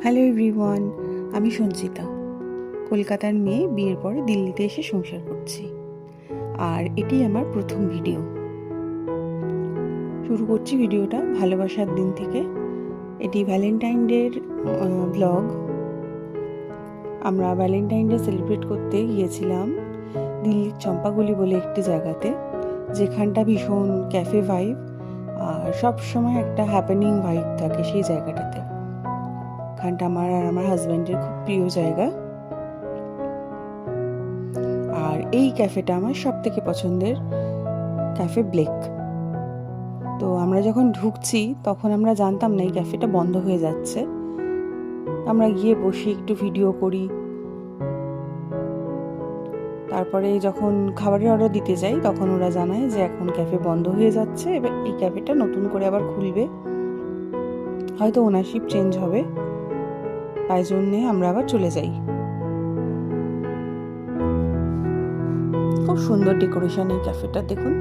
Hello everyone, আমি সঞ্চিতা। কলকাতার মেয়ে, বিয়ের পরে দিল্লিতে এসে সংসার করছি। আর এটি আমার প্রথম ভিডিও। শুরু করছি ভিডিওটা ভালোবাসার দিন থেকে। এটি ভ্যালেন্টাইন ডের ব্লগ। আমরা ভ্যালেন্টাইন ডে সেলিব্রেট করতে গিয়েছিলাম দিল্লির চম্পাগুলি বলে একটি জায়গাতে, যেখানটা ভীষণ ক্যাফে ভাইব আর সবসময় একটা হ্যাপেনিং ভাইব থাকে সেই জায়গাটাতে। এখানটা আমার আর আমার হাজব্যান্ডের খুব প্রিয় জায়গা। আর এই ক্যাফেটা আমার সব থেকে পছন্দের ক্যাফে ব্লেক। তো আমরা যখন ঢুকছি তখন আমরা জানতাম না এই ক্যাফেটা বন্ধ হয়ে যাচ্ছে। আমরা গিয়ে বসে একটু ভিডিও করি। তারপরে যখন খাবারের অর্ডার দিতে যাই তখন ওরা জানায় যে এখন ক্যাফে বন্ধ হয়ে যাচ্ছে, এবার এই ক্যাফেটা নতুন করে আবার খুলবে, হয়তো ওনারশিপ চেঞ্জ হবে, তাই জন্যে আমরা আবার চলে যাই। খুব সুন্দর ডেকোরেশন এই ক্যাফেটা, দেখুন।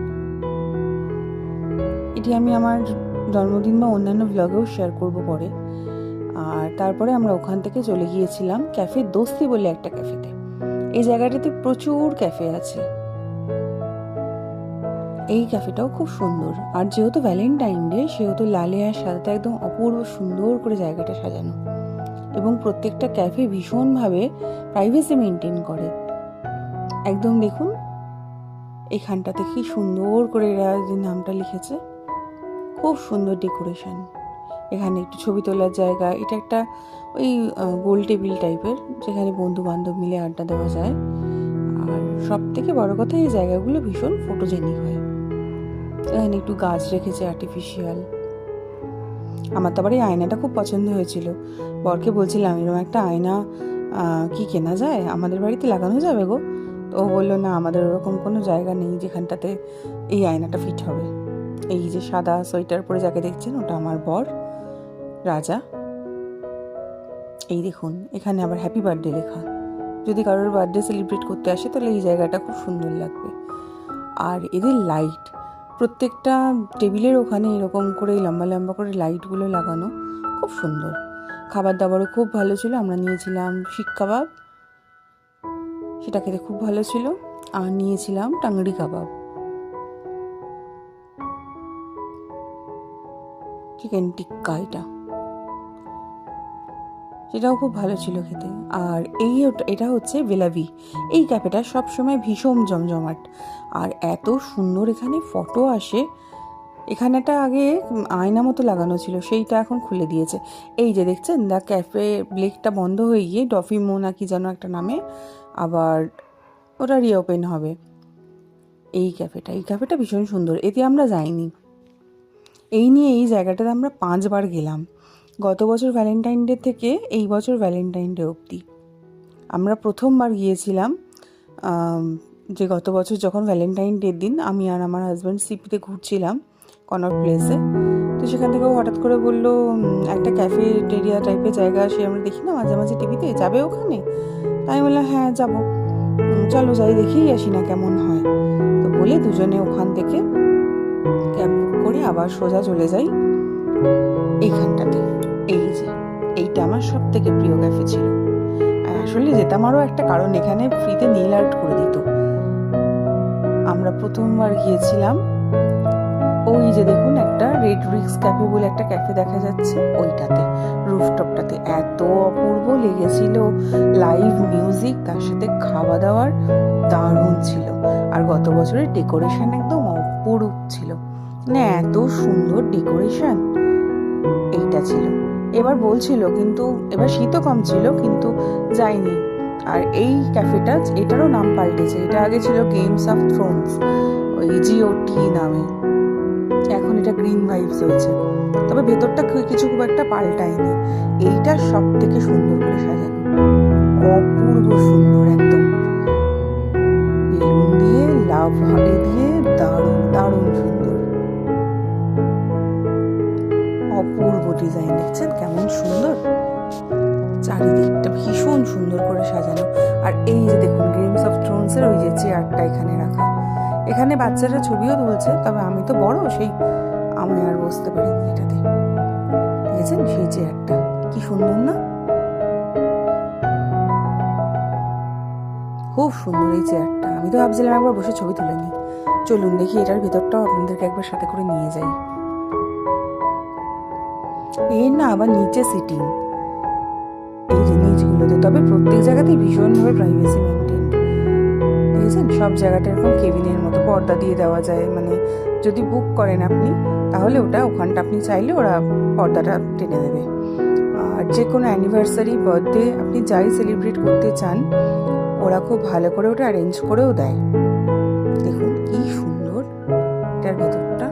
এটি আমি আমার জন্মদিন বা অন্যান্য ব্লগেও শেয়ার করব পরে। আর তারপরে আমরা ওখান থেকে চলে গিয়েছিলাম ক্যাফে দোস্তি বলে একটা ক্যাফেতে। এই জায়গাটাতে প্রচুর ক্যাফে আছে। এই ক্যাফেটাও খুব সুন্দর। আর যেহেতু ভ্যালেন্টাইন ডে, সেহেতু লালে আর সাদাতে একদম অপূর্ব সুন্দর করে জায়গাটা সাজানো। এবং প্রত্যেকটা ক্যাফে ভীষণভাবে প্রাইভেসি মেনটেন করে। একদম দেখুন এখানটাতে কি সুন্দর করে এরা যে নামটা লিখেছে, খুব সুন্দর ডেকোরেশন। এখানে একটু ছবি তোলার জায়গা, এটা একটা ওই গোল টেবিল টাইপের, যেখানে বন্ধু বান্ধব মিলে আড্ডা দেওয়া যায়। আর সব থেকে বড় কথা, এই জায়গাগুলো ভীষণ ফটোজেনিক হয়। এখানে একটু গাছ রেখেছে আর্টিফিশিয়াল। আমার তো আবার এই আয়নাটা খুব পছন্দ হয়েছিল। বরকে বলছিলাম এরকম একটা আয়না কি কেনা যায়, আমাদের বাড়িতে লাগানো যাবে গো? তো ও বললো না, আমাদের ওরকম কোনো জায়গা নেই যেখানটাতে এই আয়নাটা ফিট হবে। এই যে সাদা সোয়েটার পরে যাকে দেখছেন, ওটা আমার বর রাজা। এই দেখুন এখানে আবার হ্যাপি বার্থডে লেখা। যদি কারোর বার্থডে সেলিব্রেট করতে আসে তাহলে এই জায়গাটা খুব সুন্দর লাগবে। আর এদের লাইট, প্রত্যেকটা টেবিলের ওখানে এরকম করে লম্বা লম্বা করে লাইটগুলো লাগানো, খুব সুন্দর। খাবার দাবারও খুব ভালো ছিল। আমরা নিয়েছিলাম শিক কাবাব, সেটা খেতে খুব ভালো ছিল। আর নিয়েছিলাম টাংড়ি কাবাব, চিকেন টিক্কা, সেটাও খুব ভালো ছিল খেতে। আর এটা হচ্ছে বেলাভি। এই ক্যাফেটা সবসময় ভীষণ জমজমাট আর এত সুন্দর এখানে ফটো আসে। এখানেটা আগে আয়না মতো লাগানো ছিল, সেইটা এখন খুলে দিয়েছে। এই যে দেখছেন, দ্য ক্যাফে ব্লেকটা বন্ধ হয়ে গিয়ে ডফিমো না কি যেন একটা নামে আবার ওটা রিওপেন হবে। এই ক্যাফেটা ভীষণ সুন্দর। এতে আমরা যাইনি। এই নিয়ে এই জায়গাটাতে আমরা 5 বার গেলাম, গত বছর ভ্যালেন্টাইন ডে থেকে এই বছর ভ্যালেন্টাইন ডে অবধি। আমরা প্রথমবার গিয়েছিলাম যে গত বছর যখন ভ্যালেন্টাইন ডের দিন আমি আর আমার হাজব্যান্ড সিপিতে ঘুরছিলাম কনট প্লেসে। তো সেখান থেকে হঠাৎ করে বললো একটা ক্যাফেটেরিয়া টাইপের জায়গা সে আমরা দেখি না মাঝে মাঝে টিভিতে, যাবে ওখানে? তাই বললাম হ্যাঁ যাবো, চলো যাই দেখেই আসি না কেমন হয়। তো বলে দুজনে ওখান থেকে ক্যাব করে আবার সোজা চলে যাই এইখানটাতে। এই যে এইটা আমার সব থেকে প্রিয় ক্যাফে ছিল। আর আসলে যেতাম আরও একটা কারণ, এখানে ফ্রিতে নেইল আর্ট করে দিত। আমরা প্রথমবার গিয়েছিলাম ওই যে দেখুন একটা রেড ব্রিক্স ক্যাফে বলে একটা ক্যাফে দেখা যাচ্ছে, ওইটাতে রুফটপটাতে এত অপূর্ব লেগেছিল। লাইভ মিউজিক, তার সাথে খাওয়া দাওয়ার দারুণ ছিল। আর গত বছরের ডেকোরেশন একদম অপরূপ ছিল, মানে এত সুন্দর ডেকোরেশন এইটা ছিল। এবার বলছিল, কিন্তু এবার শীতও কম ছিল, কিন্তু যাইনি। আর এই ক্যাফেটা, এটারও নাম পাল্টেছে। এটা আগে ছিল গেমস অফ থ্রোনস, ওই জিওটি নামে। এখন এটা গ্রিন ভাইবস হয়েছে, তবে ভেতরটা কিছু খুব একটা পাল্টায়নি। এইটা সব থেকে সুন্দর করে সাজানো, অপূর্ব সুন্দর একদম। বেলুন দিয়ে, লাভ হাতে দিয়ে, দারুণ দারুণ সুন্দর, অপূর্ব ডিজাইন। দেখছেন কেমন সুন্দর, চারিদিকটা ভীষণ সুন্দর করে সাজানো। আর এই যে দেখুন গেমস অফ থ্রোনসের ওই যে চেয়ারটা এখানে রাখা, এখানে বাচ্চারা ছবিও তুলছে, তবে আমি তো বড়, সেই আমি আর বসতে পারিনি এটাতে। দেখেছেন সেই চেয়ারটা কি সুন্দর না? খুব সুন্দর এই চেয়ারটা। আমি তো ভাবছিলাম একবার বসে ছবি তুলে নিই। চলুন দেখি এটার ভেতরটাও আপনাদেরকে একবার সাথে করে নিয়ে যাই। এর না আবার নিচে সিটিং, এই যে নিচগুলোতে, তবে প্রত্যেক জায়গাতেই ভীষণভাবে প্রাইভেসি মেনটেন। দেখেছেন সব জায়গাটা এরকম কেবিনের মতো পর্দা দিয়ে দেওয়া যায়, মানে যদি বুক করেন আপনি তাহলে ওখানটা আপনি চাইলে ওরা পর্দাটা টেনে দেবে। আর যে কোনো অ্যানিভার্সারি, বার্থডে আপনি যাই সেলিব্রেট করতে চান ওরা খুব ভালো করে ওটা অ্যারেঞ্জ করেও দেয়। দেখুন কি সুন্দর এটার ভেতরটা।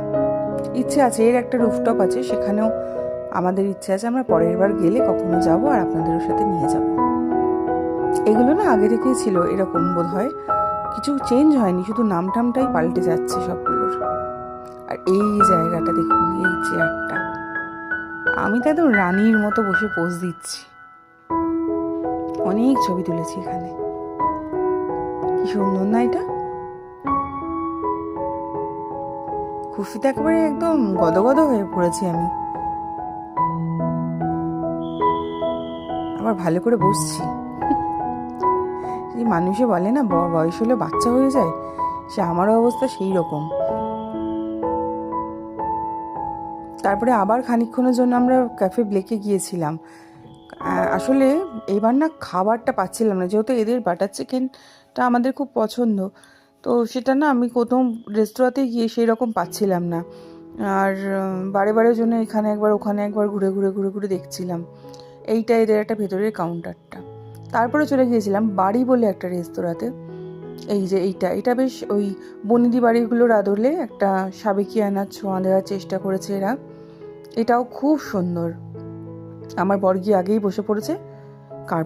ইচ্ছে আছে এর একটা রুফটপ আছে, সেখানেও আমাদের ইচ্ছে আছে আমরা পরের বার গেলে কখনো যাব আর আপনাদেরও সাথে নিয়ে যাব। এগুলো না আগে থেকেই ছিল এরকম, বোধ হয় কিছু চেঞ্জ হয়নি, শুধু নামটামটাই পাল্টে যাচ্ছে সবগুলোর। আর এই জায়গাটা দেখুন, এই চেয়ারটা, আমি তো একদম রানীর মতো বসে পোজ দিচ্ছি। অনেক ছবি তুলেছি এখানে। কি সুন্দর না এটা? খুশিতে একেবারে একদম গদগদ হয়ে পড়েছি আমি। আবার ভালো করে বসছি। মানুষে বলে না বয়স হলে বাচ্চা হয়ে যায়, সে আমারও অবস্থা সেই রকম। তারপরে আবার খানিকক্ষণের জন্য আমরা ক্যাফে ব্লেকে গিয়েছিলাম। আসলে এবার না খাবারটা পাচ্ছিলাম না, যেহেতু এদের বাটার চিকেনটা আমাদের খুব পছন্দ, তো সেটা না আমি প্রথম রেস্তোরাঁতে গিয়ে সেই রকম পাচ্ছিলাম না। আর বারে বারের জন্য এখানে একবার ওখানে একবার ঘুরে ঘুরে ঘুরে ঘুরে দেখছিলাম। এইটা এদের একটা ভেতরের কাউন্টারটা। তারপরে চলে গিয়েছিলাম বাড়ি বলে একটা রেস্তোরাঁতে। এই যে এটা বেশ ওই বনেদি বাড়িগুলোর আদলে একটা সাবেকিয়ানা ছোঁয়া দেওয়ার চেষ্টা করেছে এরা। এটাও খুব সুন্দর। আমার বর গিয়ে আগেই বসে পড়েছে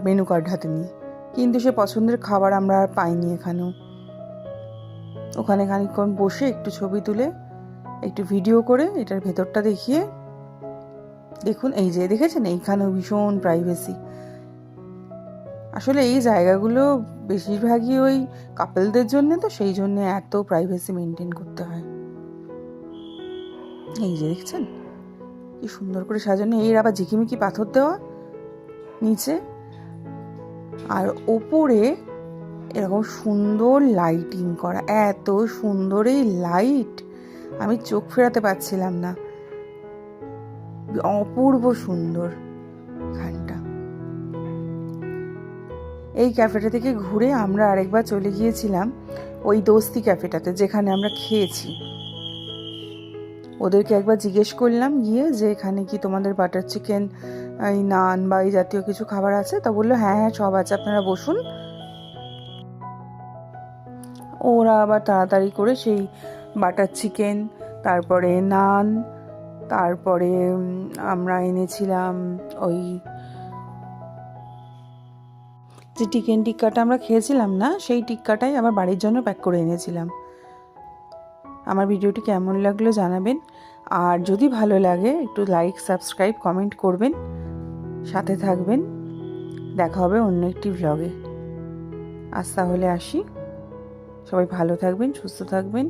মেনু কার্ড হাতে নিয়ে, কিন্তু সে পছন্দের খাবার আমরা আর পাইনি এখানেও। ওখানে খানিকক্ষণ বসে একটু ছবি তুলে একটু ভিডিও করে এটার ভেতরটা দেখিয়ে, দেখুন এই যে দেখেছেন এইখানেও ভীষণ প্রাইভেসি। আসলে এই জায়গাগুলো বেশিরভাগই ওই কাপলদের জন্য, তো সেই জন্য এত প্রাইভেসি মেনটেন করতে হয়। এই যে দেখছেন কি সুন্দর করে সাজানো, এর আবার ঝিকিমিকি পাথর দেওয়া নিচে, আর ওপরে এরকম সুন্দর লাইটিং করা। এত সুন্দর এই লাইট, আমি চোখ ফেরাতে পারছিলাম না, অপূর্ব সুন্দর এখানটা। এই ক্যাফেটা থেকে ঘুরে আমরা আরেকবার চলে গিয়েছিলাম ওই দোস্তি ক্যাফেটাতে যেখানে আমরা খেয়েছি। ওদেরকে একবার জিজ্ঞেস করলাম গিয়ে যে এখানে কি তোমাদের বাটার চিকেন, এই নান বা এই জাতীয় কিছু খাবার আছে? তা বললো হ্যাঁ হ্যাঁ সব আছে, আপনারা বসুন। ওরা আবার তাড়াতাড়ি করে সেই বাটার চিকেন, তারপরে নান, তারপরে আমরা এনেছিলাম ওই যে চিকেন টিক্কাটা আমরা খেয়েছিলাম না, সেই টিক্কাটাই আবার বাড়ির জন্য প্যাক করে এনেছিলাম। আমার ভিডিওটি কেমন লাগলো জানাবেন, আর যদি ভালো লাগে একটু লাইক, সাবস্ক্রাইব, কমেন্ট করবেন, সাথে থাকবেন। দেখা হবে অন্য একটি ভ্লগে। আজ তাহলে আসি, সবাই ভালো থাকবেন, সুস্থ থাকবেন।